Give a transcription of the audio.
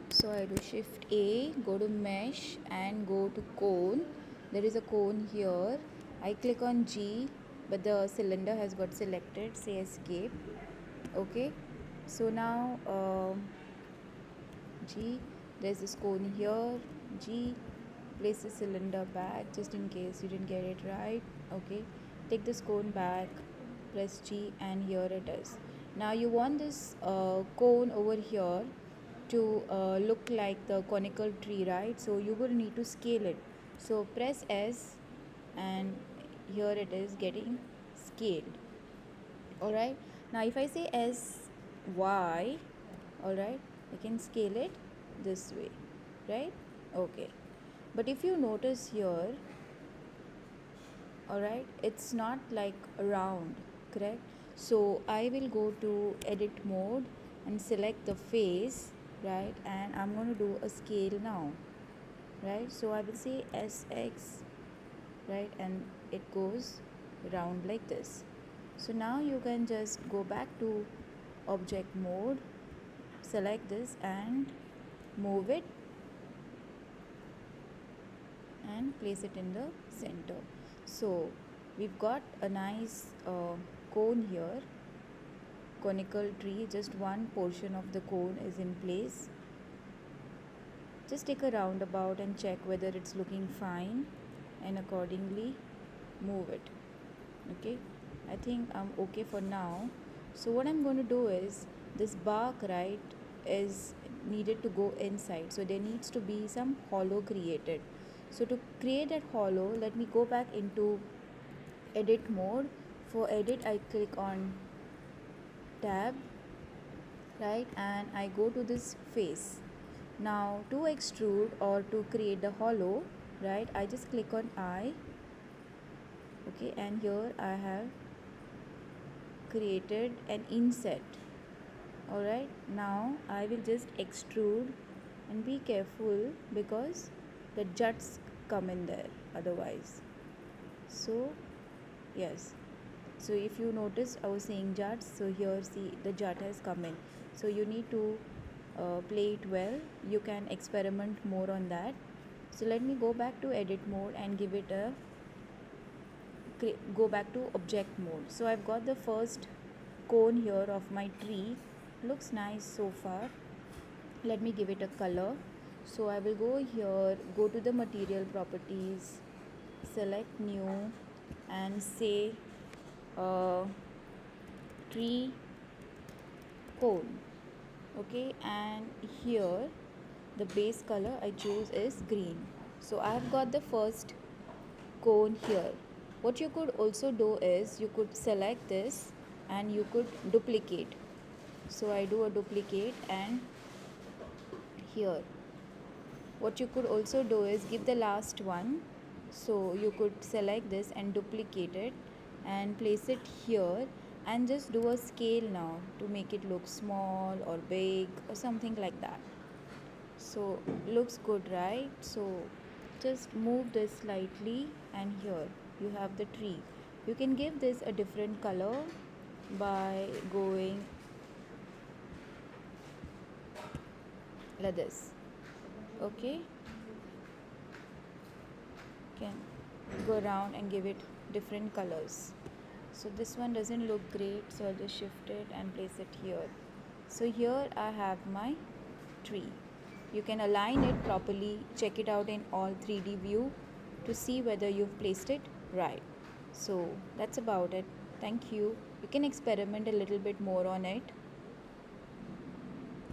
So I do shift A, go to mesh and go to cone. There is a cone here. I click on G, but the cylinder has got selected. Say escape. Okay. So now G, there's this cone here. G, place the cylinder back just in case you didn't get it right. Okay. Take this cone back, press G, and here it is. Now you want this cone over here to look like the conical tree, right? So you will need to scale it. So press S, and here it is getting scaled. Alright, now if I say SY, alright, I can scale it this way, right? Okay, but if you notice here, alright, it's not like round, correct? So I will go to edit mode and select the face, right? And I'm going to do a scale now, right? So I will say SX, right? And it goes round like this. So now you can just go back to object mode, select this and move it and place it in the center. So we've got a nice cone here, conical tree. Just one portion of the cone is in place. Just take a roundabout and check whether it's looking fine, and accordingly move it. Okay, I think I'm okay for now. So what I'm going to do is, this bark, right, is needed to go inside, so there needs to be some hollow created. So to create that hollow, let me go back into edit mode. For edit, I click on tab, right, and I go to this face. Now to extrude or to create the hollow, right, I just click on I. Okay, and here I have created an inset. Alright, now I will just extrude, and be careful because the juts come in there otherwise. So yes, so if you notice, I was saying juts, so here see the jut has come in. So you need to play it well. You can experiment more on that. So let me go back to edit mode and give it a go back to object mode. So I've got the first cone here of my tree. Looks nice so far. Let me give it a color. So I will go here, go to the material properties, select new, and say uh, tree cone. Okay, and here the base color I choose is green. So I have got the first cone here. What you could also do is, you could select this and you could duplicate. So I do a duplicate, and here what you could also do is give the last one. So you could select this and duplicate it and place it here, and just do a scale now to make it look small or big or something like that. So looks good, right? So just move this slightly, and here you have the tree. You can give this a different color by going like this. Okay, can go around and give it different colors. So this one doesn't look great, so I'll just shift it and place it here. So here I have my tree. You can align it properly, check it out in all 3D view to see whether you've placed it right. So that's about it. Thank you. You can experiment a little bit more on it.